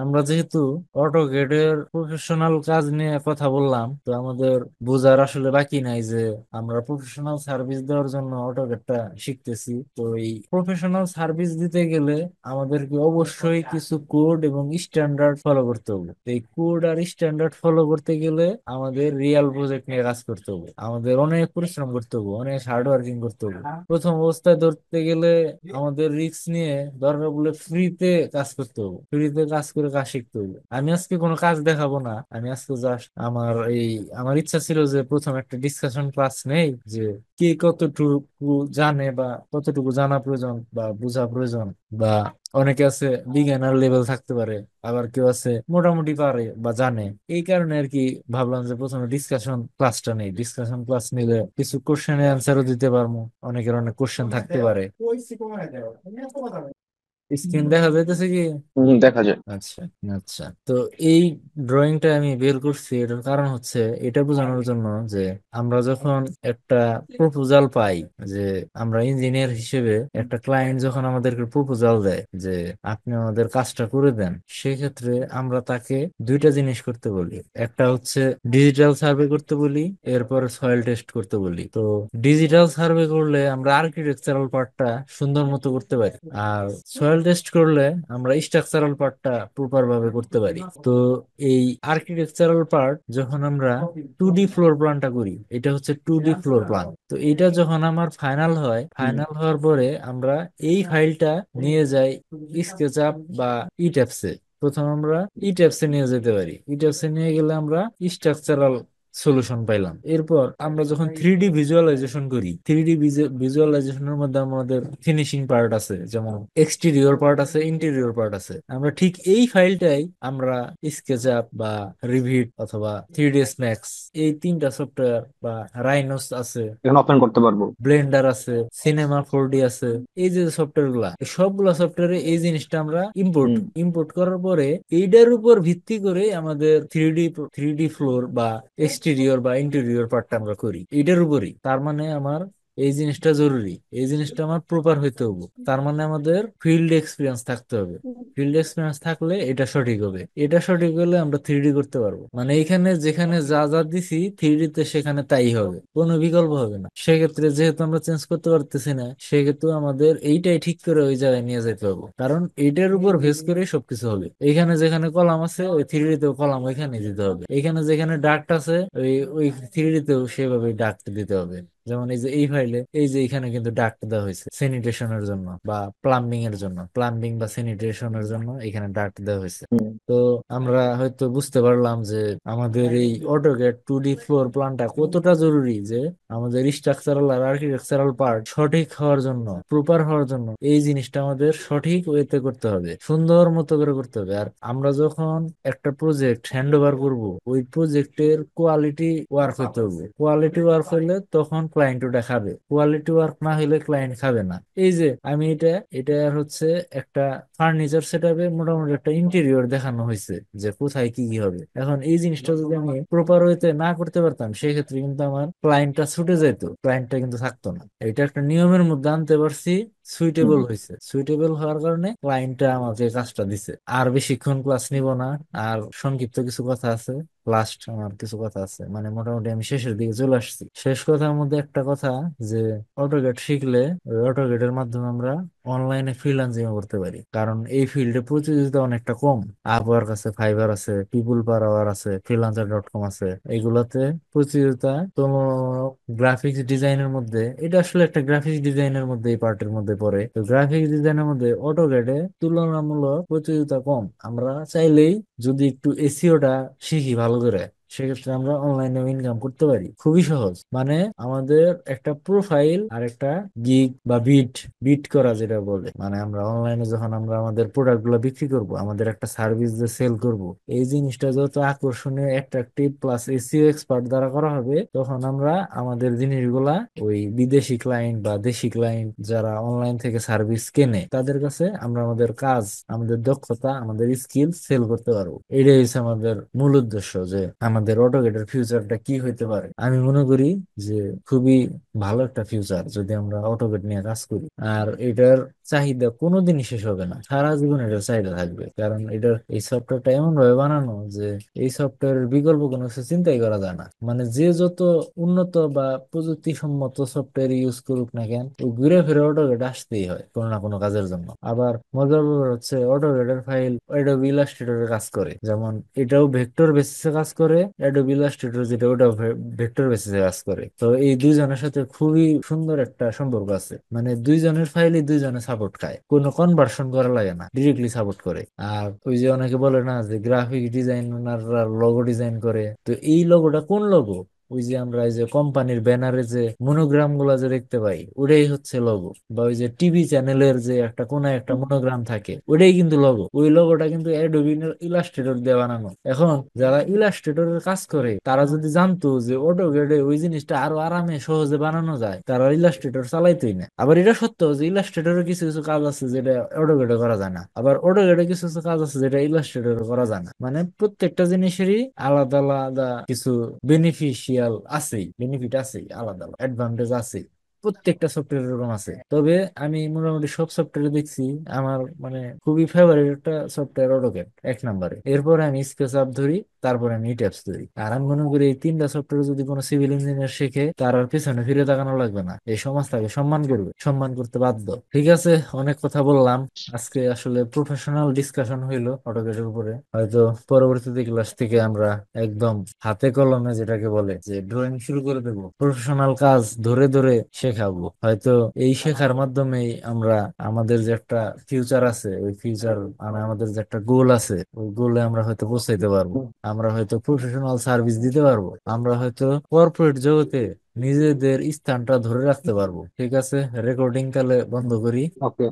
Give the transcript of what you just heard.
আমরা যেহেতু অটোকেডের প্রফেশনাল কাজ নিয়ে কথা বললাম, তো আমাদের বোঝার আসলে বাকি নাই যে আমরা প্রফেশনাল সার্ভিস দেওয়ার জন্য অটোকেডটা শিখতেছি। তো এই প্রফেশনাল সার্ভিস দিতে গেলে আমাদেরকে অবশ্যই কিছু কোড এবং স্ট্যান্ডার্ড ফলো করতে হবে। তো এই কোড আর স্ট্যান্ডার্ড ফলো করতে গেলে আমাদের রিয়েল প্রজেক্ট নিয়ে কাজ করতে হবে, আমাদের অনেক পরিশ্রম করতে হবে, অনেক হার্ড ওয়ার্কিং করতে হবে। প্রথম অবস্থায় ধরতে গেলে আমাদের রিস্ক নিয়ে দরকার বলে ফ্রিতে কাজ করতে হবে, ফ্রিতে কাজ করে কাজ শিখতে হবে। আমি আজকে কোনো কাজ দেখাবো না, আমি আজকে জাস্ট আমার ইচ্ছা ছিল যে প্রথম একটা ডিসকাশন ক্লাস নেই, যে কে কতটুকু জানে বা কতটুকু জানা প্রয়োজন বা বোঝা প্রয়োজন। বা অনেকে আছে বিজ্ঞানার লেভেল থাকতে পারে, আবার কেউ আছে মোটামুটি পারে বা জানে। এই কারণে আর কি ভাবলাম যে প্রথমে ডিসকাশন ক্লাসটা নেই। ডিসকাশন ক্লাস নিলে কিছু কোশ্চেনের অ্যান্সারও দিতে পারবো, অনেকের অনেক কোশ্চেন থাকতে পারে। স্ক্রিন দেখা যাইতেছে কি? দেখা যায়। আচ্ছা। আচ্ছা, তো এই ড্রয়িংটা আমি বের করছি, এটার কারণ হচ্ছে এটা বোঝানোর জন্য যে আমরা যখন একটা প্রপোজাল পাই, যে আমরা ইঞ্জিনিয়ার হিসেবে একটা ক্লায়েন্ট যখন আমাদেরকে প্রপোজাল দেয় যে আপনি আমাদের কাজটা করে দেন, সেক্ষেত্রে আমরা তাকে দুইটা জিনিস করতে বলি। একটা হচ্ছে ডিজিটাল সার্ভে করতে বলি, এরপর সয়েল টেস্ট করতে বলি। তো ডিজিটাল সার্ভে করলে আমরা আর্কিটেকচারাল পার্টটা সুন্দর মতো করতে পারি, আর সয়েল টেস্ট করলে আমরা স্ট্রাকচারাল পার্টটা প্রপার ভাবে করতে পারি। তো এই আর্কিটেকচারাল পার্ট যখন আমরা 2D ফ্লোর প্ল্যানটা করি, এটা হচ্ছে 2D ফ্লোর প্ল্যান। তো এটা যখন আমার ফাইনাল হয়, হুম। ফাইনাল হওয়ার পরে আমরা এই ফাইলটা নিয়ে যাই স্কেচআপ বা ইট্যাপসে। প্রথম আমরা ইট্যাপসে নিয়ে যেতে পারি, ইট্যাপসে নিয়ে গেলে আমরা স্ট্রাকচারাল সলিউশন পাইলাম। এরপর আমরা যখন 3D ভিজুয়ালাইজেশন করি, 3D ভিজুয়ালাইজেশনের মধ্যে আমাদের ফিনিশিং পার্ট আছে, যেমন এক্সটেরিয়র পার্ট আছে, ইন্টেরিয়র পার্ট আছে। আমরা ঠিক এই ফাইলটাই আমরা স্কেচআপ বা রিভিট অথবা 3ds ম্যাক্স, এই তিনটা সফটওয়্যার বা রাইনোস আছে, এখানে ওপেন করতে পারবো। ব্লেন্ডার আছে, সিনেমা 4D আছে, এই যে সফটওয়্যার গুলা, এই সবগুলা সফটওয়্যারে এই জিনিসটা আমরা ইম্পোর্ট হুম। ইম্পোর্ট করার পরে এইটার উপর ভিত্তি করে আমাদের থ্রি ডি ফ্লোর বা এক্সটেরিয়র বা ইন্টেরিয়র পার্টটা আমরা করি এটার উপরই। তার মানে আমার এই জিনিসটা জরুরি, এই জিনিসটা আমার প্রপার হইতে হবে। তার মানে আমাদের ফিল্ড এক্সপিরিয়েন্স থাকতে হবে। ফিল্ড এক্সপিরিয়েন্স থাকলে এটা সঠিক হবে, এটা সঠিক হলে আমরা 3D করতে পারবো। মানে এখানে যেখানে যা যা দিছি 3D তে, সেখানে তাই হবে, কোনো বিকল্প হবে না। সেক্ষেত্রে যেহেতু আমরা চেঞ্জ করতে পারতেছি না, সেক্ষেত্রে আমাদের এইটাই ঠিক করে ওই জায়গায় নিয়ে যেতে হবে, কারণ এইটার উপর বেস করে সবকিছু হবে। এখানে যেখানে কলাম আছে ওই 3D তেও কলাম ওইখানে দিতে হবে, এখানে যেখানে ডাক্ট আছে ওই ওই 3D তেও সেভাবে ডাক্ট দিতে হবে। যেমন এই যে এই ফাইলে এই যে এখানে কিন্তু ডাক্ট দেওয়া হয়েছে স্যানিটেশনের জন্য বা প্লাম্বিং এর জন্য, প্লাম্বিং বা স্যানিটেশনের জন্য এখানে ডাক্ট দেওয়া হয়েছে। হুম। তো আমরা হয়তো বুঝতে পারলাম যে আমাদের এই অটোক্যাড 2D ফ্লোর প্ল্যানটা কতটা জরুরি, যে আমাদের স্ট্রাকচারাল আর আর্কিটেকচারাল পার্ট সঠিক হওয়ার জন্য, প্রপার হওয়ার জন্য এই জিনিসটা আমাদের সঠিক ওয়েতে করতে হবে, সুন্দর মতো করে করতে হবে। আর আমরা যখন একটা প্রজেক্ট হ্যান্ড ওভার করবো, ওই প্রজেক্টের কোয়ালিটি ওয়ার্ক হতে হবে। কোয়ালিটি ওয়ার্ক হলে তখন ক্লায়েন্ট ওটা খাবে, কোয়ালিটি ওয়ার্ক না হলে ক্লায়েন্ট খাবে না। এই যে আমি এটা হচ্ছে একটা ফার্নিচার সেটআপে মোটামুটি একটা ইন্টেরিয়র দেখানো হয়েছে যে কোথায় কি কি হবে। এখন এই জিনিসটা যদি আমি প্রপার ওয়েতে না করতে পারতাম, সেক্ষেত্রে কিন্তু আমার ক্লায়েন্টটা ছুটে যেত, ক্লায়েন্টটা কিন্তু থাকতো না। এটা একটা নিয়মের মধ্যে আনতে পারছি, হুম। সুইটেবল হয়েছে, সুইটেবল হওয়ার কারণে ক্লায়েন্টটা আমাকে কাজটা দিছে। আর বেশিক্ষণ ক্লাস নিব না, আর সংক্ষিপ্ত কিছু কথা আছে। লাস্ট আমার কিছু কথা আছে, মানে মোটামুটি আমি শেষের দিকে চলে আসছি। শেষ কথার মধ্যে একটা কথা, যে অটোক্যাড শিখলে ওই অটোক্যাডের মাধ্যমে আমরা অনলাইনে ফ্রিল্যান্সিং করতে পারি, কারণ এই ফিল্ডে প্রতিযোগিতা অনেকটা কম। আপওয়ার্ক আছে, ফাইবার আছে, পিপুল পার আওয়ার আছে, ফ্রিল্যান্সার.কম আছে, এগুলাতে প্রতিযোগিতা তুলনামূলক। গ্রাফিক্স ডিজাইনের মধ্যে, এটা আসলে একটা গ্রাফিক্স ডিজাইনের মধ্যে এই পার্টের মধ্যে পড়ে, তো গ্রাফিক্স ডিজাইনের মধ্যে অটোক্যাডে তুলনামূলক প্রতিযোগিতা কম। আমরা চাইলেই যদি একটু এসিওটা শিখি ভালো করে, সেক্ষেত্রে আমরা অনলাইনে ইনকাম করতে পারি খুবই সহজ। মানে আমাদের একটা প্রোফাইল আর একটা গিগ বা বিট বিট করা যেটা বলে, মানে আমরা অনলাইনে যখন আমরা আমাদের প্রোডাক্ট গুলো বিক্রি করব, আমাদের একটা সার্ভিস যে সেল করব, এই জিনিসটা যত আকর্ষণীয়, অ্যাট্রাকটিভ প্লাস এসইও এক্সপার্ট দ্বারা করা হবে, তখন আমরা আমাদের জিনিসগুলা ওই বিদেশি ক্লায়েন্ট বা দেশি ক্লায়েন্ট যারা অনলাইন থেকে সার্ভিস কেনে তাদের কাছে আমরা আমাদের কাজ, আমাদের দক্ষতা, আমাদের স্কিল সেল করতে পারবো। এটাই হচ্ছে আমাদের মূল উদ্দেশ্য, যে আমাদের অটোকেটের ফিউচারটা কি হইতে পারে। আমি মনে করি যে খুবই ভালো একটা ফিউচার যদি আমরা অটোকেট নিয়ে কাজ করি। আর এটার চাহিদা কোনোদিনই শেষ হবে না, সারা জীবন এটার চাহিদা থাকবে, কারণ এটার এই সফটওয়্যারটা এমন ভাবে বানানো যে এই সফটওয়্যারের বিকল্প কোনো কিছু চিন্তাই করা যায় না। মানে যে যত উন্নত বা প্রযুক্তি সম্মত সফটওয়্যার ইউজ করুক না কেন, ওই ঘুরে ফিরে অটোকেট আসতেই হয় কোনো না কোনো কাজের জন্য। আবার মজার ব্যাপার হচ্ছে অটোকেটের ফাইল অ্যাডোবি ইলাস্ট্রেটরে কাজ করে, যেমন এটাও ভেক্টর বেসিসে কাজ করে, অ্যাডোবি ইলাস্ট্রেটর যেটা ওটাও ভেক্টর বেসিসে কাজ করে। তো এই দুইজনের সাথে খুবই সুন্দর একটা সম্পর্ক আছে, মানে দুইজনের ফাইলই দুইজনে সাপোর্ট খায়, কোনো কনভার্সন করা লাগে না, ডিরেক্টলি সাপোর্ট করে। আর ওই যে অনেকে বলে না যে গ্রাফিক ডিজাইনাররা লোগো ডিজাইন করে, তো এই লোগোটা কোন লোগো? ওই যে আমরা এই যে কোম্পানির ব্যানারে যে মনোগ্রাম গুলা যে দেখতে পাই, ওটাই হচ্ছে লোগো। বা ওই যে টিভি চ্যানেলের যে একটা কোনায় একটা মনোগ্রাম থাকে, ওটাই কিন্তু লোগো। ওই লোগোটা কিন্তু অ্যাডোবি ইলাস্ট্রেটর দিয়ে বানানো। এখন যারা ইলাস্ট্রেটরের কাজ করে তারা যদি জানতো যে অটোক্যাডে ওই জিনিসটা আরো আরামে সহজে বানানো যায়, তারা ইলাস্ট্রেটর চালাইতোই না। আবার এটা সত্য যে ইলাস্ট্রেটরের কিছু কিছু কাজ আছে যেটা অটোক্যাডে করা যায় না, আবার অটোক্যাডে কিছু কিছু কাজ আছে যেটা ইলাস্ট্রেটরে করা যায় না। মানে প্রত্যেকটা জিনিসেরই আলাদা আলাদা কিছু বেনিফিশিয়াল আছেই, বেনিফিট আছেই, আলাদা আলাদা অ্যাডভান্টেজ আছে। প্রত্যেকটা সফটওয়্যার এরকম আছে। তবে আমি মোটামুটি সব সফটওয়্যার দেখছি, আমার মানে খুবই ফেভারিট একটা সফটওয়্যার অটোক্যাড এক নম্বরে। এরপরে আমি স্কেচ আপ ধরি, তারপরে আমি ইট্যাপস ধরি। আর আমি মনে করি এই তিনটা সফটওয়্যার যদি কোনো সিভিল ইঞ্জিনিয়ার শেখে, তার আর পিছনে ফিরে তাকানো লাগবে না, এই সমাজ তাকে সম্মান করবে, সম্মান করতে বাধ্য। ঠিক আছে, অনেক কথা বললাম আজকে, আসলে প্রফেশনাল ডিসকাশন হইলো অটোক্যাডের উপরে। হয়তো পরবর্তীতে ক্লাস থেকে আমরা একদম হাতে কলমে যেটাকে বলে যে ড্রয়িং শুরু করে দেবো, প্রফেশনাল কাজ ধরে ধরে শেখাবো। হয়তো এই শেখার মাধ্যমেই আমরা আমাদের যে একটা ফিউচার আছে, ওই ফিউচার মানে আমাদের যে একটা গোল আছে, ওই গোলে আমরা হয়তো পৌঁছাইতে পারবো। আমরা হয়তো প্রফেশনাল সার্ভিস দিতে পারবো, আমরা হয়তো কর্পোরেট জগতে নিজেদের স্থানটা ধরে রাখতে পারবো। ঠিক আছে, রেকর্ডিং তাহলে বন্ধ করি। ওকে।